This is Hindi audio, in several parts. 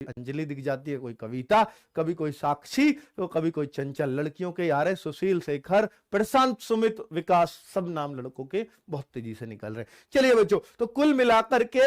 अंजलि दिख जाती है, कोई कविता, कभी कोई साक्षी, तो कभी कोई चंचल। लड़कियों के यार है सुशील, शेखर, प्रशांत, सुमित, विकास, सब नाम लड़कों के बहुत तेजी से निकल रहे। चलिए बच्चों, तो कुल मिलाकर के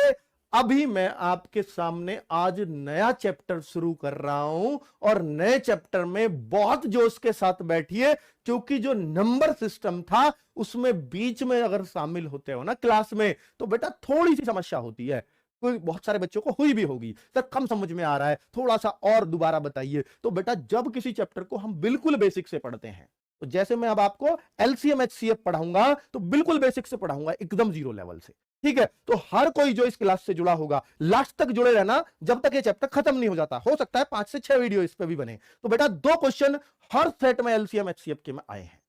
अभी मैं आपके सामने आज नया चैप्टर शुरू कर रहा हूं, और नए चैप्टर में बहुत जोश के साथ बैठिए, क्योंकि जो नंबर सिस्टम था उसमें बीच में अगर शामिल होते हो ना क्लास में, तो बेटा थोड़ी सी समस्या होती है। कोई बहुत सारे बच्चों को हुई भी होगी, सर कम समझ में आ रहा है, थोड़ा सा और दोबारा बताइए। तो बेटा जब किसी चैप्टर को हम बिल्कुल बेसिक से पढ़ते हैं, तो जैसे मैं अब आपको एलसीएम एचसीएफ पढ़ाऊंगा, तो बिल्कुल बेसिक से पढ़ाऊंगा, एकदम जीरो लेवल से। ठीक है, तो हर कोई जो इस क्लास से जुड़ा होगा लास्ट तक जुड़े रहना, जब तक ये चैप्टर खत्म नहीं हो जाता। हो सकता है 5 से 6 वीडियो इस पे भी बने। तो बेटा 2 क्वेश्चन हर सेट में एलसीएम एचसीएफ के में आए हैं,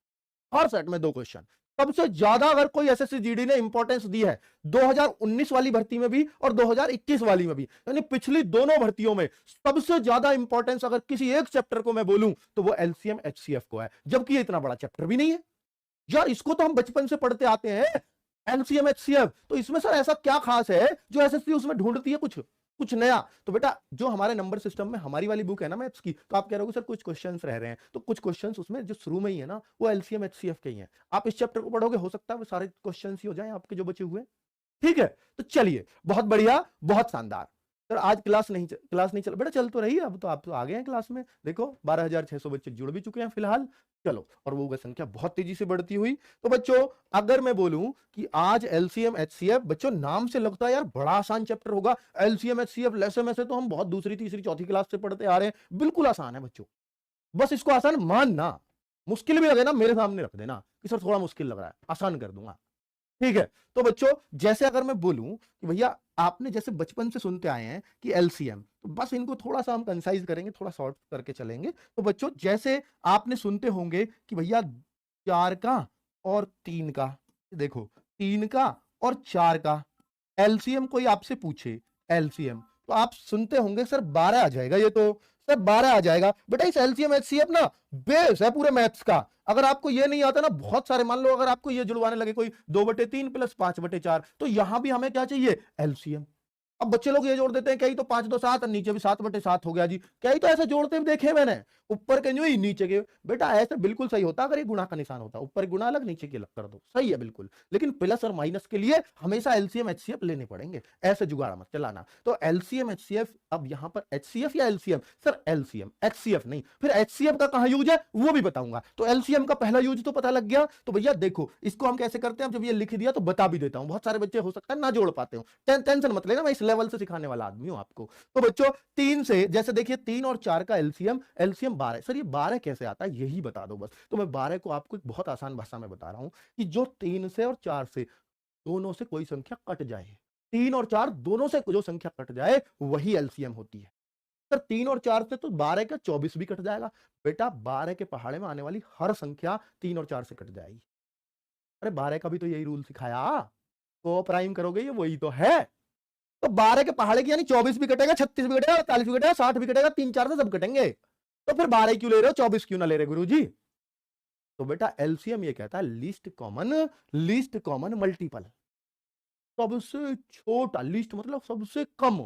हर सेट में 2 क्वेश्चन। सबसे ज्यादा अगर कोई एसएससी जीडी ने इंपॉर्टेंस दी है 2019 वाली भर्ती में भी और 2021 वाली में भी, यानी पिछली दोनों भर्तियों में सबसे ज्यादा इंपॉर्टेंस अगर किसी एक चैप्टर को मैं बोलूं तो वो एलसीएम एचसीएफ को है, जबकि ये इतना बड़ा चैप्टर भी नहीं है यार। इसको तो हम बचपन से पढ़ते आते हैं, एलसीएम एचसीएफ। तो इसमें सर ऐसा क्या खास है जो एसएससी उसमें ढूंढती है कुछ कुछ नया? तो बेटा जो हमारे नंबर सिस्टम में हमारी वाली बुक है ना मैथ्स की, तो आप कह रहे हो सर कुछ क्वेश्चंस रह रहे हैं, तो कुछ क्वेश्चंस उसमें जो शुरू में ही है ना वो एलसीएम एचसीएफ के ही हैं। आप इस चैप्टर को पढ़ोगे, हो सकता है वो सारे क्वेश्चंस ही हो जाएं आपके जो बचे हुए। ठीक है, तो चलिए, बहुत बढ़िया, बहुत शानदार। सर आज क्लास नहीं चल, बेटा चल तो रही है, अब तो आप तो आ गए हैं क्लास में। देखो 12,600 बच्चे जुड़ भी चुके हैं फिलहाल। चलो, और वो संख्या बहुत तेजी से बढ़ती हुई। तो बच्चों अगर मैं बोलूं कि आज एलसीएम एचसीएफ, बच्चों नाम से लगता है यार बड़ा आसान चैप्टर होगा। एलसीएम एचसीएफ लेसे में से तो हम बहुत दूसरी तीसरी चौथी क्लास से पढ़ते आ रहे हैं, बिल्कुल आसान है बच्चों, बस इसको आसान मानना। मुश्किल भी लगे ना मेरे सामने रख देना कि सर थोड़ा मुश्किल लग रहा है, आसान कर दूंगा। ठीक है, तो बच्चों जैसे अगर मैं बोलूं कि भैया आपने जैसे बचपन से सुनते आए हैं कि एलसीएम, तो बस इनको थोड़ा सा हम कंसाइज करेंगे, थोड़ा शॉर्ट करके चलेंगे। तो बच्चों जैसे आपने सुनते होंगे कि भैया 4 का और 3 का, देखो 3 का और 4 का एलसीएम कोई आपसे पूछे एलसीएम, तो आप सुनते होंगे सर 12 आ जाएगा, ये तो सर 12 आ जाएगा। बेटा इस एलसीएम एचसीएफ ना बेस है पूरे मैथ्स का। अगर आपको ये नहीं आता ना, बहुत सारे, मान लो अगर आपको ये जुड़वाने लगे कोई 2/3 प्लस 5/4, तो यहां भी हमें क्या चाहिए? एलसीएम। अब बच्चे लोग ये जोड़ देते हैं कहीं तो 5 2 7 और नीचे भी 7/7 हो गया जी, कहीं तो ऐसे जोड़ते हुए देखे मैंने, ऊपर के न्यू नीचे के। बेटा ऐसे बिल्कुल सही होता अगर ये गुणा का निशान होता, ऊपर गुणा अलग नीचे की अलग कर दो, सही है बिल्कुल। लेकिन प्लस और माइनस के लिए हमेशा एलसीएम एचसीएफ लेने पड़ेंगे, ऐसे जुगाड़ मत चलाना। तो एलसीएम एचसीएफ, अब यहां पर एचसीएफ या एलसीएम? सर एलसीएम, एचसीएफ नहीं। फिर एचसीएफ का कहां यूज है वो भी बताऊंगा। तो एलसीएम का पहला यूज तो पता लग गया। तो भैया देखो इसको हम कैसे करते हैं, जब ये लिख दिया तो बता भी देता हूं, बहुत सारे बच्चे हो सकता है ना जोड़ पाते हो, टेंशन मत लेना, मैं इस लेवल से सिखाने वाला आदमी हूं आपको। तो बच्चों 3 से, जैसे देखिए 3 और 4 का एलसीएम 12। सर ये 12 कैसे आता है यही बता दो बस। तो मैं 12 को आपको एक बहुत आसान भाषा में बता रहा हूं कि जो 3 से और 4 से दोनों से कोई संख्या कट जाए, 3 और 4 दोनों से जो संख्या कट जाए वही एलसीएम होती है। सर 3 और 4 से तो 12 का 24 भी कट जाएगा। बेटा 12 के पहाड़े में आने वाली हर संख्या 3 और 4 से कट जाएगी। अरे 12 का भी तो यही रूल सिखाया, तो प्राइम करोगे ये वही तो है। तो 12 के पहाड़े की यानी 24 भी कटेगा, 36 भी कटेगा, 48 भी कटेगा, 60 भी कटेगा, 3 4 से सब कटेंगे। तो फिर 12 क्यों ले रहे हो, 24 क्यों ना ले रहे गुरुजी? तो बेटा एलसीएम ये कहता है लीस्ट कॉमन मल्टीपल, सबसे छोटा, लीस्ट मतलब सबसे कम,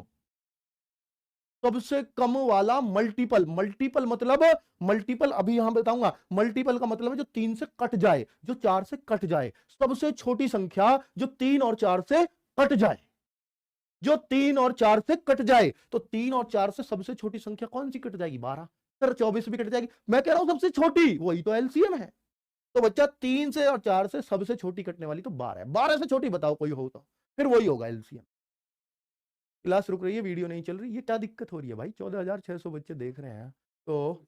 सबसे कम वाला मल्टीपल। मल्टीपल मतलब, मल्टीपल अभी यहां बताऊंगा। मल्टीपल का मतलब है जो 3 से कट जाए, जो 4 से कट जाए, सबसे छोटी संख्या जो 3 और 4 से कट जाए, जो 3 और 4 से कट जाए। तो 3 और 4 से सबसे छोटी संख्या कौन सी कट जाएगी? 12। सर 24 भी कट जाएगी, मैं कह रहा हूं सबसे छोटी, वही तो एलसीएम है। तो बच्चा 3 से और 4 से सबसे छोटी कटने वाली तो 12 है, 12 से छोटी बताओ कोई हो तो, फिर वही होगा एलसीएम। क्लास रुक रही है, वीडियो नहीं चल रही, ये क्या दिक्कत हो रही है भाई? 14,600 बच्चे देख रहे हैं। तो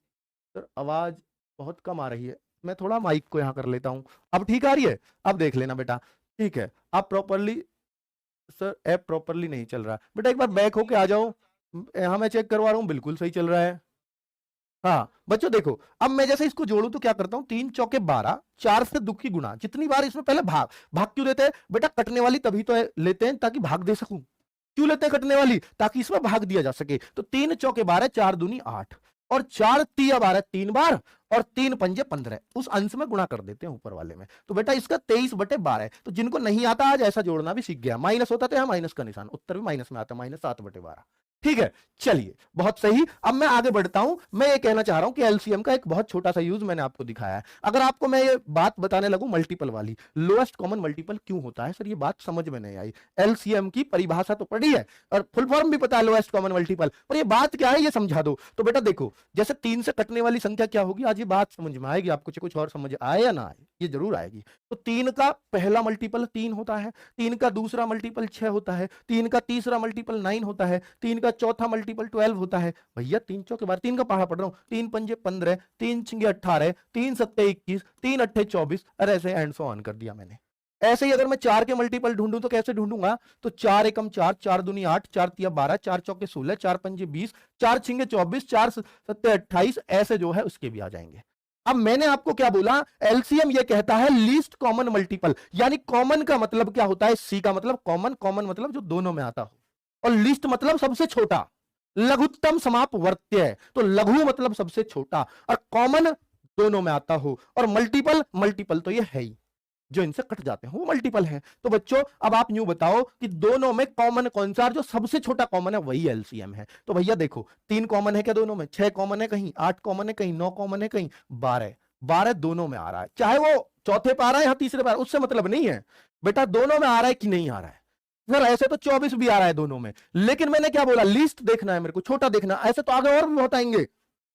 सर आवाज बहुत कम आ रही है, मैं थोड़ा माइक को यहां कर लेता हूं। अब ठीक आ रही है? अब देख लेना बेटा, ठीक है। आप प्रॉपरली, सर ऐप प्रॉपरली नहीं चल रहा बेटा, एक बार बैक होके आ जाओ। यहां मैं चेक करवा रहा हूं, बिल्कुल सही चल रहा है। हाँ बच्चों देखो, अब मैं जैसे इसको जोड़ू तो क्या करता हूं, 3 चौके 12, 4 से दुखी गुणा, जितनी बार इसमें पहले भाग, भाग क्यों देते हैं बेटा? कटने वाली तभी तो लेते हैं ताकि भाग दे सकूं। क्यों लेते हैं कटने वाली? ताकि इसमें भाग दिया जा सके। तो 3 चौके 12, 4 दूनी 8, और 4 तिया 12 3 बार, और 3 पंजे 15, उस अंश में गुणा कर देते हैं ऊपर वाले में। तो बेटा इसका 23/12। तो जिनको नहीं आता आज ऐसा जोड़ना भी सीख गया, माइनस होता तो यहां माइनस का निशान, उत्तर भी माइनस में आता, -7/12। ठीक है, चलिए बहुत सही। अब मैं आगे बढ़ता हूं। मैं ये कहना चाह रहा हूं कि एलसीएम का एक बहुत छोटा सा यूज मैंने आपको दिखाया है। अगर आपको मैं ये बात बताने लगूं मल्टीपल वाली, लोएस्ट कॉमन मल्टीपल क्यों होता है सर, ये बात समझ में नहीं आई। एलसीएम की परिभाषा तो पढ़ी है और फुल फॉर्म भी पता है लोएस्ट कॉमन मल्टीपल, पर ये बात क्या है ये समझा दो। तो बेटा देखो, जैसे 3 से कटने वाली संख्या क्या होगी, आज ये बात समझ में आएगी आपको, कुछ और समझ आए या ना आए, ये जरूर आएगी। तो 3 का पहला मल्टीपल 3 होता है, 3 का दूसरा मल्टीपल 6 होता है, 3 का तीसरा मल्टीपल 9 होता है, 3 का चौथा मल्टीपल 12 होता है। भैया 3 चौके बार 3 का पहाड़ा पढ़ रहा हूं, 3 पंजे 15, 3 छिंगे 18, 3 सत्ते 21, 3 अट्ठे 24, अरे ऐसे एंड सो ऑन कर दिया मैंने। ऐसे ही अगर मैं 4 के मल्टीपल ढूंढूं तो कैसे ढूंढूंगा, तो 4 एकम 4, 4 दूनी 8, 4 तिया 12, 4 चौके 16, 4 पंजे 20, 4 छिंगे 24, 4 सत्ते 28, ऐसे जो है उसके भी आ जाएंगे। अब मैंने आपको क्या बोला, एलसीएम ये कहता है लीस्ट कॉमन मल्टीपल, यानी कॉमन का मतलब क्या होता है, सी का मतलब कॉमन, कॉमन मतलब जो दोनों में आता हो, और लिस्ट मतलब सबसे छोटा, लघुत्तम समापवर्त्य है, तो लघु मतलब सबसे छोटा और कॉमन दोनों में आता हो, और मल्टीपल, मल्टीपल तो ये है ही, जो इनसे कट जाते हैं वो मल्टीपल है। तो बच्चों अब आप यूं बताओ कि दोनों में कॉमन कौन सा, जो सबसे छोटा कॉमन है वही एलसीएम है। तो भैया देखो 3 कॉमन है क्या दोनों में, 6 कॉमन है कहीं, 8 कॉमन है कहीं, 9 कॉमन है कहीं, 12, 12 दोनों में आ रहा है, चाहे वो चौथे पे आ रहा है या तीसरे पे आ रहा है, उससे मतलब नहीं है बेटा, दोनों में आ रहा है कि नहीं आ रहा है। सर ऐसे तो 24 भी आ रहा है दोनों में, लेकिन मैंने क्या बोला, लिस्ट देखना है मेरे को, छोटा देखना, ऐसे तो आगे और भी बहुत आएंगे,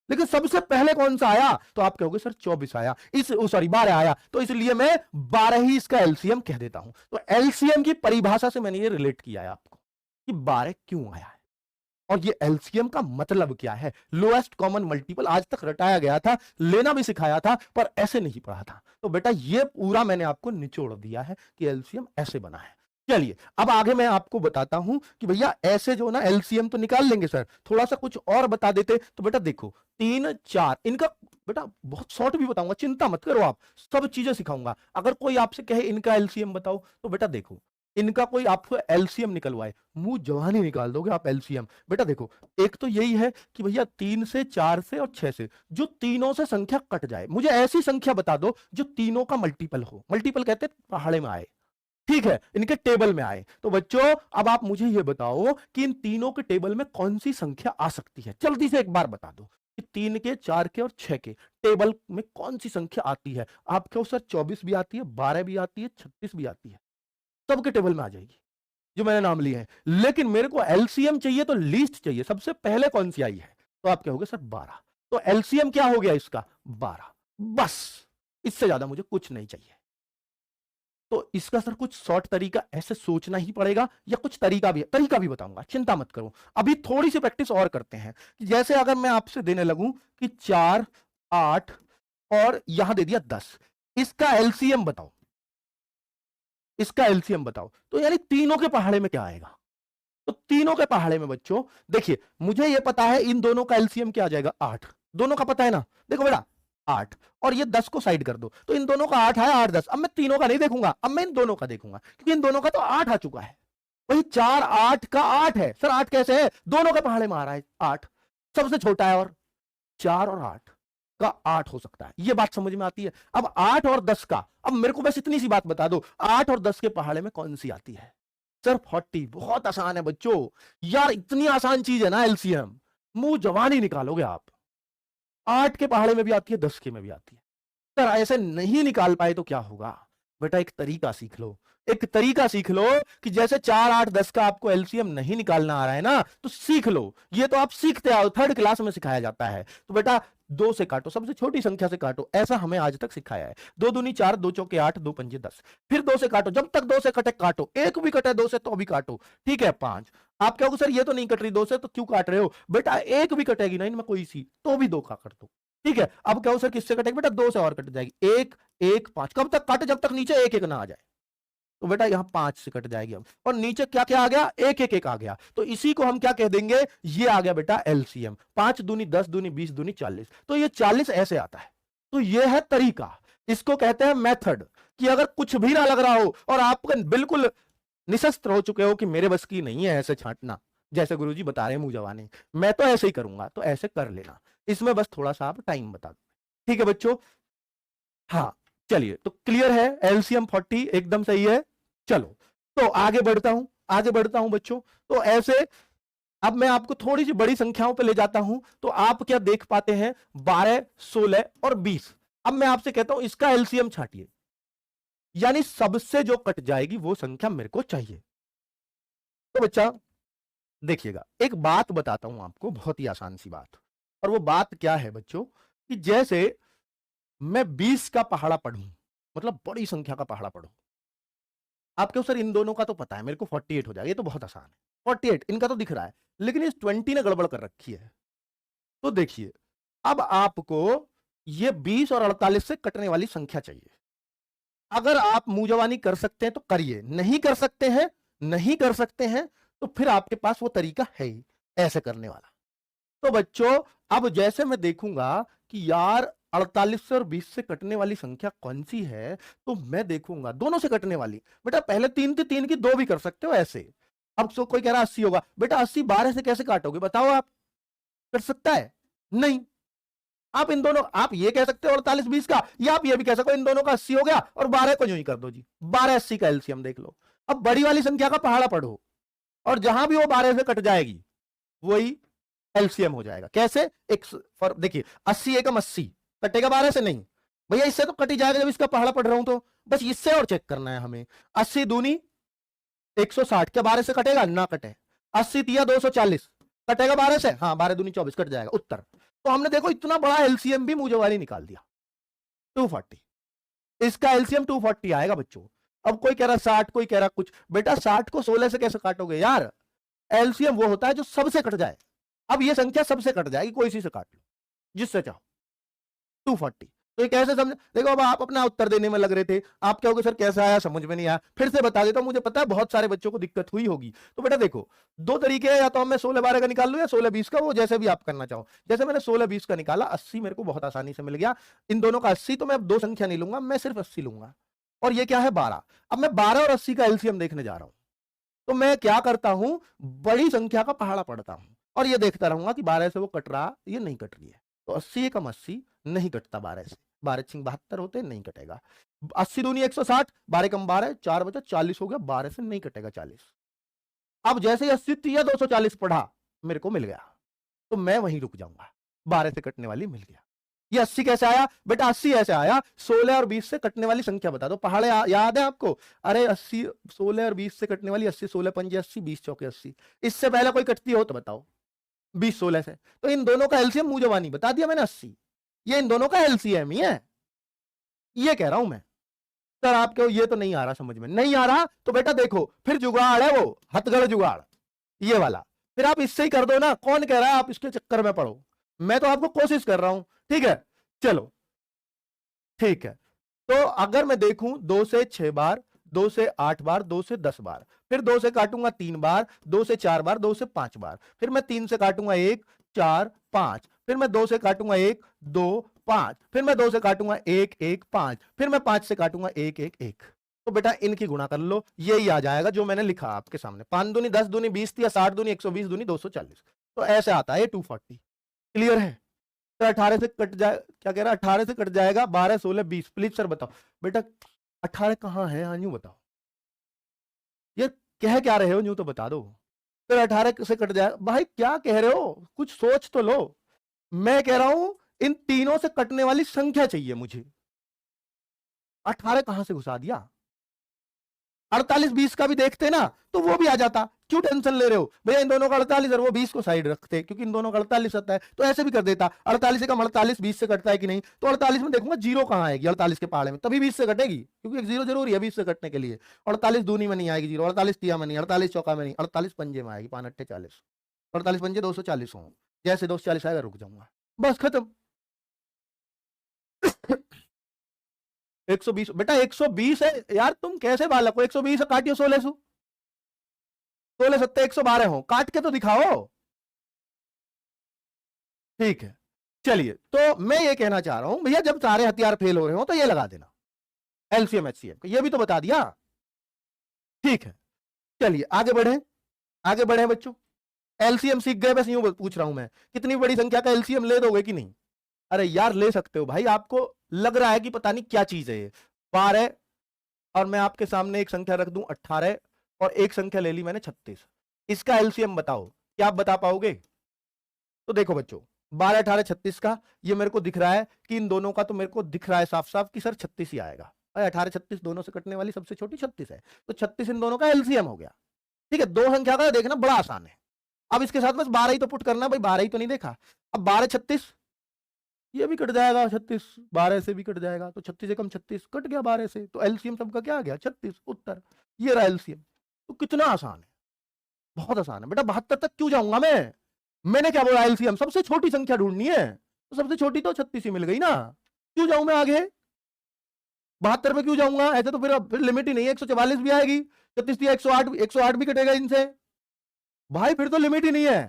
लेकिन सबसे पहले कौन सा आया, तो आप कहोगे सर 24 आया, इस सॉरी 12 आया, तो इसलिए मैं 12 ही इसका एलसीएम कह देता हूं। तो एलसीएम की परिभाषा से मैंने ये रिलेट किया है आपको कि 12 क्यों आया है और ये एलसीएम का मतलब क्या है। लोएस्ट कॉमन मल्टीपल आज तक रटाया गया था, लेना भी सिखाया था, पर ऐसे नहीं पढ़ा था। तो बेटा ये पूरा मैंने आपको निचोड़ दिया है कि एलसीएम ऐसे बना है। चलिए अब आगे मैं आपको बताता हूं कि भैया ऐसे जो ना एलसीएम तो निकाल लेंगे सर, थोड़ा सा कुछ और बता देते। तो बेटा देखो 3 4 इनका बेटा बहुत शॉर्ट भी बताऊंगा, चिंता मत करो, आप सब चीजें सिखाऊंगा। अगर कोई आपसे कहे इनका एलसीएम बताओ, तो बेटा देखो इनका कोई आपको एलसीएम निकलवाए, मुंह जवानी निकाल दोगे आप एलसीएम। बेटा देखो एक तो यही है कि भैया 3 से 4 से और 6 से जो तीनों से संख्या कट जाए, मुझे ऐसी संख्या बता दो जो तीनों का मल्टीपल हो, मल्टीपल कहते हैं पहाड़े में आए, ठीक है, इनके टेबल में आए। तो बच्चों अब आप मुझे यह बताओ कि इन तीनों के टेबल में कौन सी संख्या आ सकती है, जल्दी से एक बार बता दो कि 3 के 4 के और 6 के टेबल में कौन सी संख्या आती है। आप कहो सर 24 भी आती है, 12 भी आती है, 36 भी आती है, सबके टेबल में आ जाएगी जो मैंने नाम लिए हैं, लेकिन मेरे को एलसीएम चाहिए तो लीस्ट चाहिए, सबसे पहले कौन सी आई है, तो आप कहोगे सर 12। तो एलसीएम क्या हो गया इसका, 12, बस इससे ज्यादा मुझे कुछ नहीं चाहिए। तो इसका सर कुछ शॉर्ट तरीका ऐसे सोचना ही पड़ेगा, या कुछ तरीका भी बताऊंगा, चिंता मत करो। अभी थोड़ी सी प्रैक्टिस और करते हैं। जैसे अगर मैं आपसे देने लगूं कि 4 8 और यहां दे दिया 10, इसका एलसीएम बताओ, इसका एलसीएम बताओ, तो यानी तीनों के पहाड़े में क्या आएगा। तो तीनों के पहाड़े में बच्चों देखिए मुझे यह पता है इन दोनों का एलसीएम क्या आ जाएगा, 8, दोनों का पता है ना, देखो बेटा 8 और ये 10 को साइड कर दो, तो इन दोनों का 8 है, 8 10। अब मैं तीनों का नहीं देखूंगा, अब मैं इन दोनों का देखूंगा, क्योंकि इन दोनों का तो 8 आ चुका है। वही 4 8 का 8 है सर, 8 कैसे है, दोनों के पहाड़े में आ रहा है 8, सबसे छोटा है, और 4 और 8 का 8 हो सकता है, ये बात समझ में आती है। अब 8 और 10 का, अब मेरे को बस इतनी सी बात बता दो, 8 और 10 के पहाड़े में कौन सी आती है, सर 40। बहुत आसान है बच्चों, यार इतनी आसान चीज है ना एलसीएम, मुंह जवानी निकालोगे आप। 8 के पहाड़े में भी आती है, 10 के में भी आती है। सर ऐसे नहीं निकाल पाए तो क्या होगा, बेटा एक तरीका सीख लो, एक तरीका सीख लो कि जैसे 4 8 10 का आपको एलसीएम नहीं निकालना आ रहा है ना, तो सीख लो, ये तो आप सीखते आओ, 3rd क्लास में सिखाया जाता है। तो बेटा 2 से काटो, सबसे छोटी संख्या से काटो, ऐसा हमें आज तक सिखाया है। 2 दूनी 4, 2 चौके 8, 2 पंजे 10, फिर 2 से काटो, जब तक 2 से कटे काटो, एक भी कटे 2 से तो भी काटो, ठीक है 5। आप कहोगे सर ये तो नहीं कट रही 2 से, तो क्यों काट रहे हो, बेटा एक भी कटेगी ना इनमें कोई सी, तो भी 2 का कर दो, ठीक है। अब कहो सर किससे कटेगी, बेटा 2 से और कट जाएगी, 1 1 5, कब तक काटे, जब तक नीचे 1 1 ना आ जाए, तो बेटा यहां 5 से कट जाएगी। अब और नीचे क्या क्या आ गया, 1 1 1 आ गया, तो इसी को हम क्या कह देंगे, ये आ गया बेटा एलसीएम। 5 दूनी 10 दूनी 20 दूनी 40, तो ये 40 ऐसे आता है। तो ये है तरीका, इसको कहते हैं मेथड, कि अगर कुछ भी ना लग रहा हो और आप बिल्कुल निशस्त्र हो चुके हो कि मेरे बस की नहीं है ऐसे छांटना, जैसे गुरुजी बता रहे हैं मुंह जवानी, मैं तो ऐसे ही करूंगा, तो ऐसे कर लेना, इसमें बस थोड़ा सा आप टाइम बता दो, ठीक है बच्चों। हाँ चलिए, तो क्लियर है, एलसीएम 40 एकदम सही है। चलो तो आगे बढ़ता हूं बच्चों। तो ऐसे अब मैं आपको थोड़ी सी बड़ी संख्याओं पे ले जाता हूं, तो आप क्या देख पाते हैं, 12, 16 और 20। अब मैं आपसे कहता हूं इसका एलसीएम छाटिए, यानी सबसे जो कट जाएगी वो संख्या मेरे को चाहिए। तो बच्चा देखिएगा, एक बात बताता हूं आपको, बहुत ही आसान सी बात। और वो बात क्या है बच्चों, कि जैसे मैं 20 का पहाड़ा पढ़ूं, मतलब बड़ी संख्या का पहाड़ा पढ़ूं, आपके सर इन दोनों का तो पता है, मेरे को 48 हो जाएगा, ये तो बहुत आसान है। 48 इनका तो दिख रहा है, लेकिन इस 20 ने गड़बड़ कर रखी है। तो देखिए, अब आपको ये 20 और 48 से कटने वाली संख्या चाहिए। अगर आप मुंह जवानी कर सकते हैं तो करिए, नहीं कर सकते हैं, नहीं कर सकते हैं, तो फिर आपके पास वो तरीका है ही ऐसे करने वाला। तो बच्चों, अब जैसे मैं देखूंगा कि यार 48 से और 20 से कटने वाली संख्या कौन सी है, तो मैं देखूंगा दोनों से कटने वाली। बेटा पहले 3 थी, 3 की 2 भी कर सकते हो ऐसे। अब सो कोई कह रहा 80 होगा, बेटा 80 12 से कैसे काटोगे बताओ, आप कर सकता है? नहीं। आप इन दोनों, आप ये कह सकते हो 48 20 का, या आप ये भी कह सकते हो इन दोनों का 80 हो गया और 12 को यूं ही कर दो जी, 12 80 का एलसीएम देख लो। अब बड़ी वाली संख्या का पहाड़ा पढ़ो, और जहां भी वो 12 से कट जाएगी वही एलसीएम हो जाएगा। कैसे? एक देखिए, 80 एकम 80 कटेगा 12 से? नहीं भैया, इससे तो कट ही जाएगा जब इसका पहाड़ा पढ़ रहा हूं। तो बस इससे और चेक करना है हमें। 80 दूनी 160, क्या 12 से कटेगा? ना कटे। 80 तिया 240, कटेगा 12 से? हाँ, 12 दूनी 24, कट जाएगा। उत्तर। तो हमने देखो इतना बड़ा एलसीएम भी मुझे वाली निकाल दिया, 240। इसका एलसीएम 240 आएगा बच्चों। अब कोई कह रहा 60, कोई कह रहा कुछ। बेटा 60 को 16 से कैसे काटोगे यार? एलसीएम वो होता है जो सबसे कट जाए। अब ये संख्या सबसे कट जाएगी, कोई सी से काट लो, जिससे चाहो। 240। तो ये कैसे समझ, देखो अब आप अपना उत्तर देने में लग रहे थे, आप कहोगे सर कैसे आया, समझ में नहीं आया। फिर से बता देता हूं, मुझे पता है बहुत सारे बच्चों को दिक्कत हुई होगी। तो बेटा देखो, दो तरीके हैं, या तो मैं 16 12 का निकाल लूं या 16 20 का, वो जैसे भी आप करना चाहो। जैसे मैंने 16 20 का निकाला, 80 मेरे को बहुत आसानी से मिल गया। इन दोनों का 80, तो मैं अब दो संख्या नहीं लूंगा, मैं सिर्फ 80 लूंगा। और ये क्या है? 12। अब मैं 12 और 80 का एलसीएम देखने जा रहा हूं। तो मैं क्या करता हूं, बड़ी संख्या का पहाड़ा पढ़ता हूं, और ये देखता रहूंगा कि 12 से वो कट रहा, ये नहीं कट रही है। तो 80 एकम 80 नहीं कटता 12 से, 12 छिंग 72 होते, नहीं कटेगा। 80 दूनी 160, 12 कम 12, 4 बचा 40 हो गया, 12 से नहीं कटेगा 40। अब जैसे ही 80 तिया 240 पढ़ा, मेरे को मिल गया, तो मैं वहीं रुक जाऊंगा, 12 से कटने वाली मिल गया। ये 80 कैसे आया? बेटा 80 ऐसे आया, 16 और 20 से कटने वाली संख्या बता दो। पहाड़े याद है आपको? अरे 80, 16 और 20 से कटने वाली 80, 16 पंजे 80, 20 चौके 80। इससे पहले कोई कटती हो तो बताओ, 20 16 से। तो इन दोनों का एलसीएम मुंह जवानी बता दिया मैंने, 80। ये इन दोनों का एलसीएम ही है, ये कह रहा हूं मैं। सर आपको ये तो नहीं आ रहा समझ में, नहीं आ रहा तो बेटा देखो, फिर जुगाड़ है, वो हथगढ़ जुगाड़, ये वाला। फिर आप इससे ही कर दो ना, कौन कह रहा है आप इसके चक्कर में पड़ो, मैं तो आपको कोशिश कर रहा हूं। ठीक है, चलो ठीक है। तो अगर मैं देखूं 2 से 6 बार, 2 से 8 बार, 2 से 10 बार, फिर 2 से काटूंगा 3 बार, 2 से 4 बार, 2 से 5 बार, फिर मैं 3 से काटूंगा 1 4 5, फिर मैं 2 से काटूंगा 1 2 5, फिर मैं 2 से काटूंगा 1 1 5, फिर मैं 5 से काटूंगा 1 1 1। तो बेटा इनकी गुणा कर लो, यही आ जाएगा जो मैंने लिखा आपके सामने। 5 दूनी 10 दूनी 20 या 60 दूनी 120 दूनी 240। तो ऐसे आता है 240। क्लियर है? तो 18 से कट जाए, क्या कह रहा है, 18 से कट जाएगा 12 16 20। प्लीज सर बताओ बेटा 18 कहां है, हाँ यूं बताओ, ये कह क्या रहे हो, यूं तो बता दो। फिर 18 से कट जाएगा, भाई क्या कह रहे हो, कुछ सोच तो लो। मैं कह रहा हूं इन तीनों से कटने वाली संख्या चाहिए मुझे। 18 कहां से घुसा दिया? 48 20 का भी देखते ना तो वो भी आ जाता, क्यों टेंशन ले रहे हो भैया? इन दोनों का 48 और वो 20 को साइड रखते, क्योंकि इन दोनों का 48 आता है, तो ऐसे भी कर देता। 48 का 48 20 से कटता है कि नहीं, तो 48 में देखूंगा जीरो कहां आएगी 48 के पहाड़े में, तभी 20 से कटेगी, क्योंकि एक जीरो जरूरी है 20 से कटने के लिए। 48 दूनी में नहीं आएगी जीरो, 48 तिया में नहीं, 48 चौका में नहीं, 48 पंजे में आएगी, 5 8 40, 48 पंजे 240 हो, जैसे 240 आएगा रुक जाऊंगा, बस खत्म। 120 बेटा 120 है यार, तुम कैसे बालक हो? 120 काटियो 16 सु, 16 सत्ते 112 हो, काट के तो दिखाओ। ठीक है, चलिए, तो मैं ये कहना चाह रहा हूं भैया, जब सारे हथियार फेल हो रहे हो तो ये लगा देना एलसीएम एचसीएम, ये भी तो बता दिया। ठीक है, चलिए आगे बढ़े, आगे बढ़े बच्चों। एलसीएम सीख गए, बस यूं पूछ रहा हूं मैं, कितनी बड़ी संख्या का एलसीएम ले दोगे कि नहीं? अरे यार ले सकते हो भाई, आपको लग रहा है कि पता नहीं क्या चीज है ये। 12 और मैं आपके सामने एक संख्या रख दूं 18, और एक संख्या ले ली मैंने 36, इसका एलसीएम बताओ क्या आप बता पाओगे? तो देखो बच्चों, 12, 18, 36 का ये मेरे को दिख रहा है कि इन दोनों का तो मेरे को दिख रहा है साफ साफ कि सर 36 ही आएगा। 18, 36 दोनों से कटने वाली सबसे छोटी 36 है, तो 36 इन दोनों का एलसीएम हो गया। ठीक है, दो संख्या का देखना बड़ा आसान है। अब इसके साथ बस 12 ही तो पुट करना, भाई 12 ही तो नहीं देखा। अब 12, 36 ये भी कट जाएगा, 36 12 से भी कट जाएगा, तो 36 एकम 36 कट गया 12 से, तो एलसीएम सबका क्या आ गया? 36 उत्तर। ये रहा एलसीएम। तो कितना आसान है, बहुत आसान है बेटा। 72 तक क्यों जाऊंगा मैं? मैंने क्या बोला? एलसीएम सबसे छोटी संख्या ढूंढनी है, तो सबसे छोटी तो 36 ही मिल गई ना, क्यों जाऊं मैं आगे? 72 में क्यों जाऊंगा? ऐसे तो फिर लिमिट ही नहीं है, 144 भी आएगी, 36 दिया 108, 108 भी कटेगा इनसे, भाई फिर तो लिमिट ही नहीं है।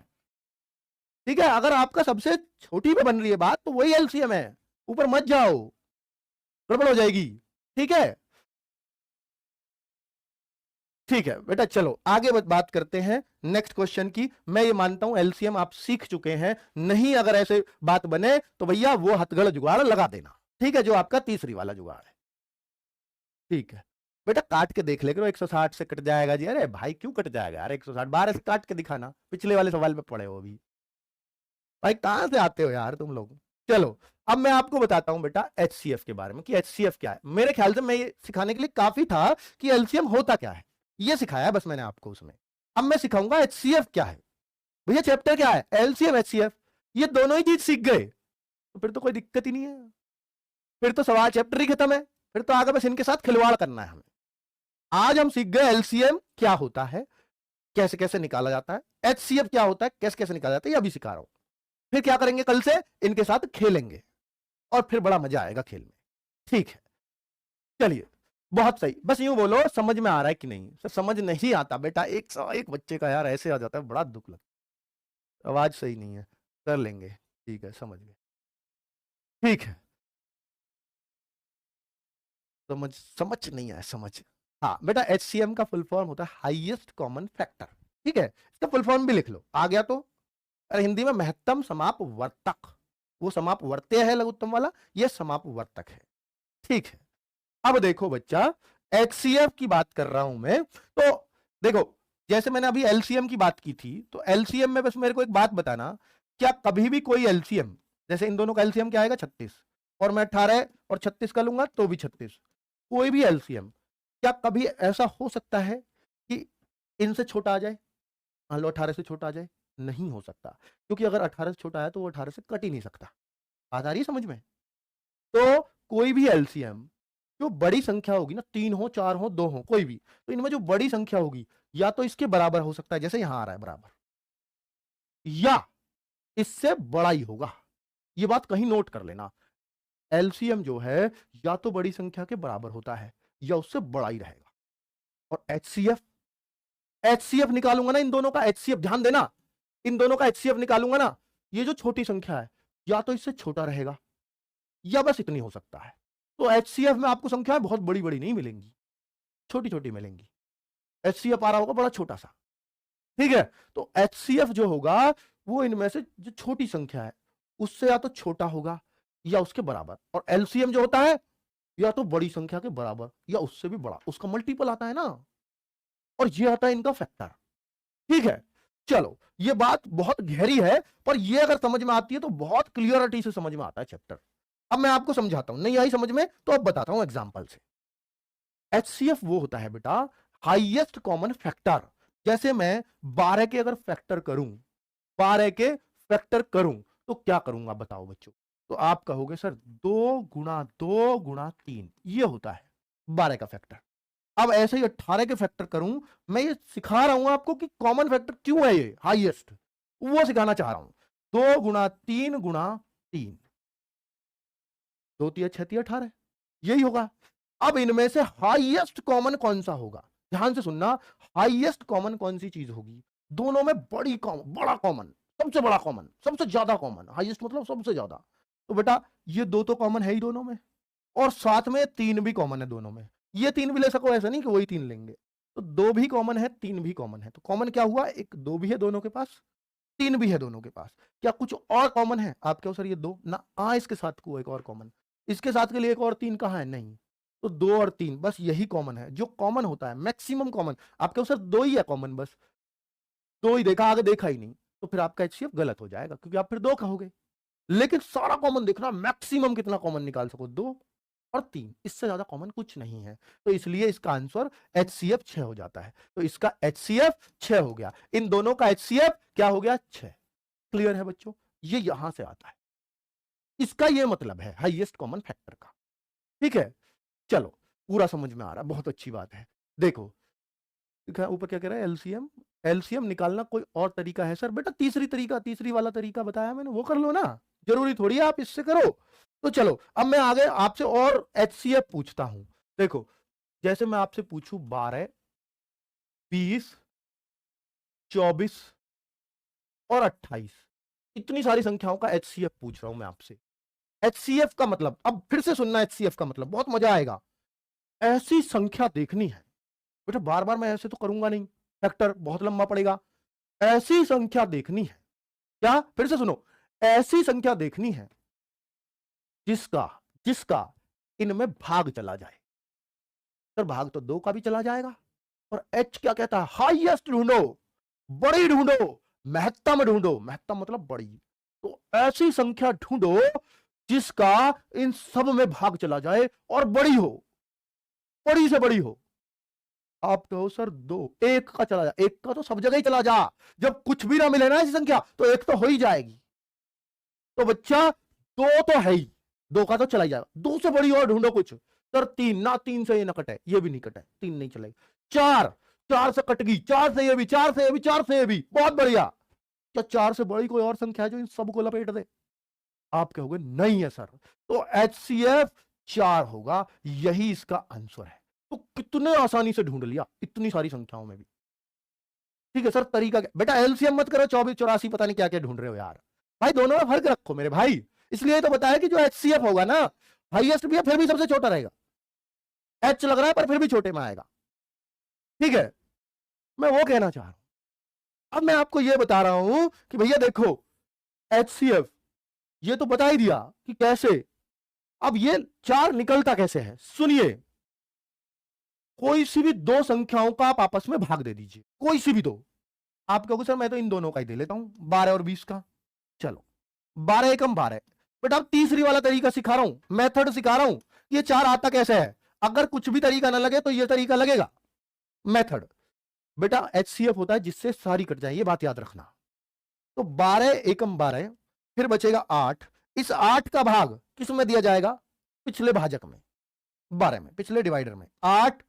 ठीक है, अगर आपका सबसे छोटी पे बन रही है बात तो वही एलसीएम है, ऊपर मत जाओ, गड़बड़ हो जाएगी। ठीक है, ठीक है बेटा, चलो आगे बात करते हैं नेक्स्ट क्वेश्चन की। मैं ये मानता हूं एलसीएम आप सीख चुके हैं, नहीं अगर ऐसे बात बने तो भैया वो हथगढ़ जुगाड़ लगा देना। ठीक है, जो आपका तीसरी वाला जुगाड़ है। ठीक है बेटा, काट के देख ले करो, 160 से कट जाएगा जी। अरे भाई क्यों कट जाएगा यार 160? 12 से काट के दिखाना, पिछले वाले सवाल में पड़े हो अभी। भाई कहां से आते हो यार तुम लोग? चलो अब मैं आपको बताता हूं बेटा एचसीएफ के बारे में कि एचसीएफ क्या है। मेरे ख्याल से मैं ये सिखाने के लिए काफी था कि एलसीएम होता क्या है, ये सिखाया बस मैंने आपको उसमें। अब मैं सिखाऊंगा एचसीएफ क्या है। भैया चैप्टर क्या है? एलसीएम एचसीएफ, ये दोनों ही चीज सीख गए तो फिर तो कोई दिक्कत ही नहीं है, फिर तो सवाल चैप्टर ही खत्म है, फिर तो आगे बस इनके साथ खिलवाड़ करना है हमें। आज हम सीख गए एलसीएम क्या होता है, कैसे कैसे निकाला जाता है, एचसीएफ क्या होता है, कैसे कैसे निकाला जाता है, ये अभी सिखा रहा हूं। फिर क्या करेंगे, कल से इनके साथ खेलेंगे और फिर बड़ा मजा आएगा खेल में। ठीक है, चलिए बहुत सही। बस यूं बोलो समझ में आ रहा है कि नहीं? सर समझ नहीं आता बेटा, एक बच्चे का यार ऐसे आ जाता है, बड़ा दुख लगता है। आवाज सही नहीं है, कर लेंगे। ठीक है, समझ गए। ठीक है, समझ समझ नहीं आया समझ। हाँ बेटा, एचसीएम का फुल फॉर्म होता है हाईएस्ट कॉमन फैक्टर। ठीक है, इसका फुल फॉर्म भी लिख लो, आ गया तो। अरे हिंदी में महत्तम समापवर्तक, वो समापवर्त्य है लघुत्तम वाला, ये समापवर्तक है। ठीक है, अब देखो बच्चा, एचसीएफ की बात कर रहा हूं मैं, तो देखो जैसे मैंने अभी एलसीएम की बात की थी, तो एलसीएम में बस मेरे को एक बात बताना, क्या कभी भी कोई एलसीएम, जैसे इन दोनों का एलसीएम क्या आएगा 36, और मैं 18 और 36 का लूंगा तो भी 36, कोई भी एलसीएम, क्या कभी ऐसा हो सकता है कि इनसे छोटा आ जाए? मान लो 18 से छोटा आ जाए, नहीं हो सकता, क्योंकि अगर 18 से छोटा आया तो वो 18 से कट ही नहीं सकता। बात आ रही है समझ में? तो कोई भी एलसीएम जो बड़ी संख्या होगी ना, 3 हो 4 हो 2 हो कोई भी, तो इनमें जो बड़ी संख्या होगी या तो इसके बराबर हो सकता है, जैसे यहां आ रहा है बराबर, या इससे बड़ा ही होगा। ये बात कहीं नोट कर लेना, एलसीएम जो है या तो बड़ी संख्या के बराबर होता है या उससे बड़ा ही रहेगा। और एचसीएफ, एचसीएफ निकालूंगा ना इन दोनों का, एचसीएफ ध्यान देना, इन दोनों का एचसीएफ निकालूंगा ना, ये जो छोटी संख्या है या तो इससे छोटा रहेगा या बस इतनी हो सकता है। तो एचसीएफ में आपको संख्याएं बहुत बड़ी बड़ी नहीं मिलेंगी, छोटी छोटी मिलेंगी। एचसीएफ आ रहा होगा बड़ा छोटा सा। ठीक है, तो एचसीएफ जो होगा वो इनमें से जो छोटी संख्या है उससे या तो छोटा होगा या उसके बराबर, और एलसीएम जो होता है या तो बड़ी संख्या के बराबर या उससे भी बड़ा, उसका मल्टीपल आता है ना, और ये आता है इनका फैक्टर। ठीक है, चलो ये बात बहुत गहरी है, पर ये अगर समझ में आती है तो बहुत क्लियरिटी से समझ में आता है चैप्टर। अब मैं आपको समझाता हूं, नहीं आई समझ में तो अब बताता हूं एग्जांपल से। एचसीएफ वो होता है बेटा हाईएस्ट कॉमन फैक्टर। जैसे मैं 12 के अगर फैक्टर करूं, 12 के फैक्टर करूं तो क्या करूंगा बताओ बच्चों? तो आप कहोगे सर 2 गुणा 2 गुणा 3, ये होता है 12 का फैक्टर। अब ऐसे ही 18 के फैक्टर करूं, मैं ये सिखा रहा हूं आपको कि कॉमन फैक्टर क्यों है ये हाईएस्ट, वो सिखाना चाह रहा हूं। 2 गुणा 3 गुणा 3, 2 3 6 3 18, यही होगा। अब इनमें से हाईएस्ट कॉमन कौन सा होगा? ध्यान से सुनना, हाईएस्ट कॉमन कौन सी चीज होगी? दोनों में बड़ी कॉमन, बड़ा कॉमन, सबसे बड़ा कॉमन, सबसे ज्यादा कॉमन, हाईएस्ट मतलब सबसे ज्यादा। तो बेटा ये 2 तो कॉमन है ही दोनों में, और साथ में 3 भी कॉमन है दोनों में। ये 3 भी ले सको, ऐसा नहीं कि वही 3 लेंगे। तो 2 भी कॉमन है, 3 भी कॉमन है, तो कॉमन क्या हुआ? एक 2 भी है दोनों के पास, 3 भी है दोनों के पास। क्या कुछ और कॉमन है? आप कहो सर ये 2 ना, इसके साथ को एक और कॉमन, इसके साथ के लिए एक और 3 कहां है? नहीं। तो 2 और 3 बस यही कॉमन है, जो कॉमन होता है मैक्सिमम कॉमन। आप कहो सर 2 ही है कॉमन बस, दो ही देखा, आगे देखा ही नहीं, तो फिर आपका एचसीएफ गलत हो जाएगा, क्योंकि आप फिर दो कहोगे। लेकिन सारा कॉमन देखना, मैक्सिमम कितना कॉमन निकाल सको, 2 और 3, इससे ज्यादा कॉमन कुछ नहीं है। तो इसलिए इसका आंसर HCF 6 हो जाता है। तो इसका HCF 6 हो गया, इन दोनों का HCF क्या हो गया, 6। क्लियर है बच्चों, ये यहां से आता है, इसका ये मतलब है हाईएस्ट कॉमन फैक्टर का। ठीक है, चलो पूरा समझ में आ रहा है, बहुत अच्छी बात है। देखो ऊपर क्या कह रहा है, एलसीएम, एलसीएम निकालना कोई और तरीका है सर? बेटा तीसरी वाला तरीका बताया मैंने, वो कर लो ना, जरूरी थोड़ी है आप इससे करो। तो चलो अब मैं आगे आपसे और एचसीएफ पूछता हूं। देखो जैसे मैं आपसे पूछूं 12, 20, 24 और 28, इतनी सारी संख्याओं का एचसीएफ पूछ रहा हूं मैं आपसे। एचसीएफ का मतलब, अब फिर से सुनना, एचसीएफ का मतलब बहुत मजा आएगा। ऐसी संख्या देखनी है बेटा, बार बार मैं ऐसे तो करूंगा नहीं, फैक्टर बहुत लंबा पड़ेगा। ऐसी संख्या देखनी है, क्या, फिर से सुनो, ऐसी संख्या देखनी है जिसका जिसका इनमें भाग चला जाए। सर भाग तो 2 का भी चला जाएगा। और एच क्या कहता है, हाईएस्ट ढूंढो, बड़ी ढूंढो, महत्तम ढूंढो, महत्तम मतलब बड़ी। तो ऐसी संख्या ढूंढो जिसका इन सब में भाग चला जाए और बड़ी हो, बड़ी से बड़ी हो। आप कहो सर 2, 1 का चला जा, 1 का तो सब जगह ही चला जा, जब कुछ भी ना मिले ना ऐसी संख्या तो 1 तो हो ही जाएगी। तो बच्चा 2 तो है ही, 2 का तो चला ही जाएगा, 2 से बड़ी और ढूंढो कुछ। सर 3 ना, 3 से ये ना कटे, ये भी नहीं कटे, 3 नहीं चलेगा। 4, 4 से कट गई, 4 से ये भी, 4 से ये भी, 4 से ये भी, बहुत बढ़िया। क्या 4 से बड़ी कोई और संख्या है जो इन सबको लपेट दे? आप कहोगे नहीं है सर। तो HCF 4 होगा, यही इसका आंसर है। तो कितने आसानी से ढूंढ लिया इतनी सारी संख्याओं में भी। ठीक है सर, तरीका क्या बेटा, एलसीएम मत करो, 24, 84 पता नहीं क्या क्या ढूंढ रहे हो यार भाई, दोनों में फर्क रखो मेरे भाई। इसलिए तो बताया कि जो HCF होगा ना, हाईएस्ट भी है फिर भी सबसे छोटा रहेगा, H लग रहा है पर फिर भी छोटे में आएगा। ठीक है, मैं वो कहना चाह रहा हूं। अब मैं आपको ये बता रहा हूं कि भैया देखो HCF ये तो बता ही दिया कि कैसे। अब ये 4 निकलता कैसे है, सुनिए। कोई सी भी 2 संख्याओं का आप आपस में भाग दे दीजिए, कोई सी भी 2। आप कहोगे सर मैं तो इन दोनों का ही दे लेता हूं, 12 और 20 का। चलो 12 एकम 12, बट अब तीसरी वाला तरीका सिखा रहा हूं, मेथड सिखा रहा हूं। ये 4 आता कैसे है, अगर कुछ भी तरीका ना लगे तो ये तरीका लगेगा, मेथड। बेटा HCF होता है जिससे सारी कट जाए, ये बात याद रखना। तो 12 एकम 12, फिर बचेगा 8, इस 8 का भाग किस में दिया जाएगा, पिछले भाजक में, 12 में, पिछले डिवाइडर में। 8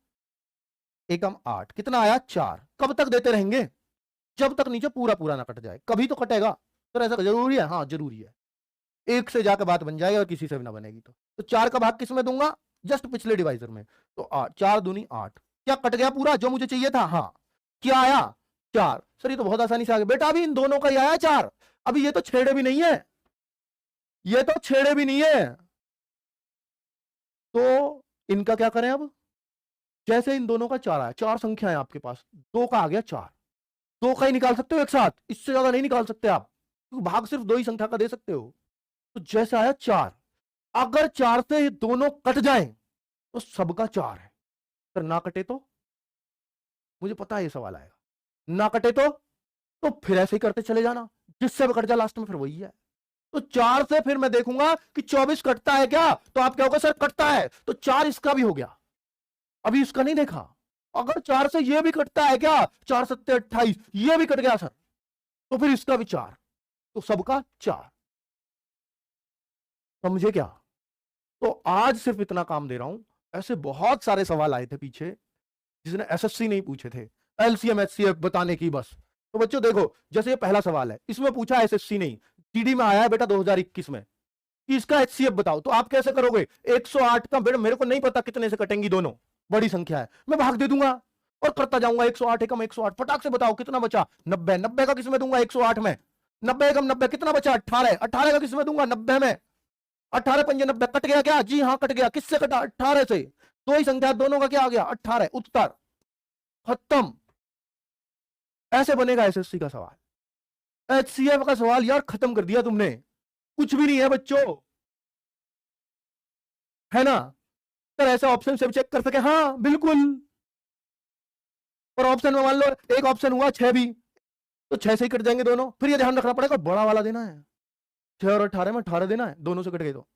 एकम 8 कितना आया, 4। कब तक देते रहेंगे, जब तक नीचे पूरा पूरा ना कट जाए, कभी तो कटेगा। तो ऐसा जरूरी है, हाँ जरूरी है, एक से जाकर बात बन जाएगी और किसी से भी ना बनेगी। तो 4 का भाग किस में दूंगा, जस्ट पिछले डिवाइजर में। तो 8, 4 दूनी 8, क्या कट गया पूरा जो मुझे चाहिए था, हाँ। क्या आया, 4। सर ये तो बहुत आसानी से आ गया बेटा, अभी इन दोनों का ही आया 4, अभी ये तो छेड़े भी नहीं है, ये तो छेड़े भी नहीं है। तो इनका क्या करें अब, जैसे इन दोनों का 4 आया, 4 संख्या है आपके पास, 2 का आ गया 4, 2 का ही निकाल सकते हो एक साथ, इससे ज्यादा नहीं निकाल सकते आप, क्योंकि भाग सिर्फ 2 ही संख्या का दे सकते हो। तो जैसे आया 4, अगर 4 से ये दोनों कट जाएं तो सबका 4 है। अगर ना कटे तो, मुझे पता है ये सवाल आएगा, ना कटे तो फिर ऐसे ही करते चले जाना, जिससे भी कट जाए लास्ट में फिर वही है। तो 4 से फिर मैं देखूंगा कि 24 कटता है क्या, तो आप क्या होगा सर कटता है, तो 4 इसका भी हो गया, अभी इसका नहीं देखा। अगर 4 से ये भी कटता है क्या, 4 सत्ते 28, ये भी कट गया सर, तो फिर इसका भी 4, तो सबका 4। समझे क्या? तो आज सिर्फ इतना काम दे रहा हूं, ऐसे बहुत सारे सवाल आए थे पीछे जिसने एसएससी नहीं पूछे थे, एलसीएम एचसीएफ बताने की बस। तो बच्चों देखो, जैसे ये पहला सवाल है, इसमें पूछा एसएससी नहीं, जीडी में आया है बेटा 2021 में कि इसका एचसीएफ बताओ। तो आप कैसे करोगे, 108 का बेटा मेरे को नहीं पता कितने से कटेंगी दोनों, बड़ी संख्या है, मैं भाग दे दूंगा और करता जाऊंगा, 108 एकम 108, फटाक से बताओ कितना बचा, 90, 90 का किसमें दूंगा 108 में, 90 एकम 90 कितना बचा, 18, 18 का किसमें दूंगा 90 में, 18 पंजे 90, कट गया क्या, जी हाँ कट गया, किससे कटा, 18 से, दो ही संख्या, दोनों का क्या आ गया 18, उत्तर खत्म। ऐसे बनेगा एसएससी का सवाल, एचसीएफ का सवाल यार खत्म कर दिया तुमने, कुछ भी नहीं है बच्चों, है ना। सर ऐसा ऑप्शन से चेक कर सके, हाँ बिल्कुल, और ऑप्शन में मान लो एक ऑप्शन हुआ 6 भी, तो 6 से ही कट जाएंगे दोनों। फिर ये ध्यान रखना पड़ेगा बड़ा वाला देना है, 6 और 18 में 18 देना है, दोनों से कट गए तो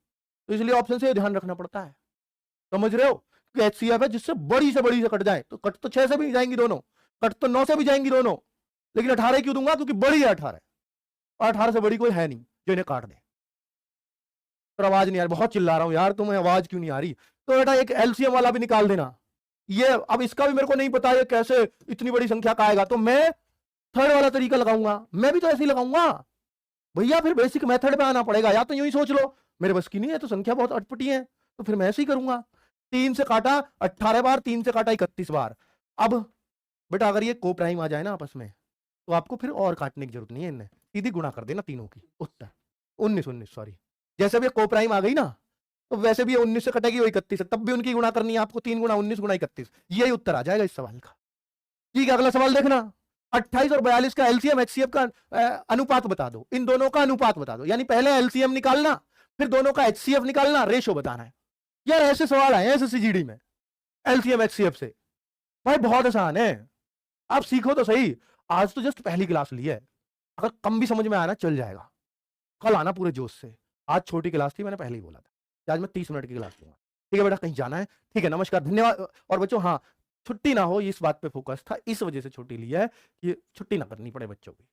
इसलिए ऑप्शन से ध्यान रखना पड़ता है। समझ रहे हो? HCF है जिससे बड़ी से कट जाए, तो कट तो 6 से भी जाएंगी दोनों, कट तो 9 से भी जाएंगी दोनों, लेकिन 18 क्यों दूंगा? क्योंकि बड़ी है 18, और 18 से बड़ी कोई है नहीं जो इन्हें काट दे। तो आवाज नहीं आ रही, बहुत चिल्ला रहा हूं यार, तुम्हें आवाज क्यों नहीं आ रही? तो बेटा एक LCM वाला भी निकाल देना। ये अब इसका भी मेरे को नहीं पता ये कैसे इतनी बड़ी संख्या का आएगा, तो मैं थर्ड वाला तरीका लगाऊंगा। मैं भी तो ऐसे ही लगाऊंगा भैया, फिर बेसिक मेथड पे आना पड़ेगा। या तो यूं ही सोच लो मेरे बस की नहीं है, तो संख्या बहुत अटपटी है, तो फिर मैं ऐसे ही करूंगा। 3 से काटा 18 बार, 3 से काटा 31 बार। अब बेटा अगर ये को प्राइम आ जाए ना आपस में, तो आपको फिर और काटने की जरूरत नहीं है, इनने सीधी गुणा कर देना तीनों की। उत्तर 19 सॉरी, जैसे भी को प्राइम आ गई ना, तो वैसे भी 19 से कटेगी वो 31 है, तब भी उनकी गुणा करनी है आपको। 3 गुणा 19 गुणा 31, यही उत्तर आ जाएगा इस सवाल का। ठीक है, अगला सवाल देखना। 28 और 42 का LCM HCF का अनुपात बता दो। इन दोनों का अनुपात बता दो, यानी पहले LCM निकालना, फिर दोनों का HCF निकालना, रेशो बताना है। यार ऐसे सवाल आए हैं SSC में LCM HCF से, भाई बहुत आसान है, आप सीखो तो सही। आज तो जस्ट पहली क्लास ली है, अगर कम भी समझ में आया ना चल जाएगा, कल आना पूरे जोश से। आज छोटी क्लास थी, मैंने पहले ही बोला था कि आज मैं 30 मिनट की क्लास लूंगा। ठीक है बेटा, कहीं जाना है? ठीक है, नमस्कार, धन्यवाद। और बच्चों हाँ, छुट्टी ना हो इस बात पे फोकस था, इस वजह से छुट्टी ली है कि छुट्टी ना करनी पड़े बच्चों की।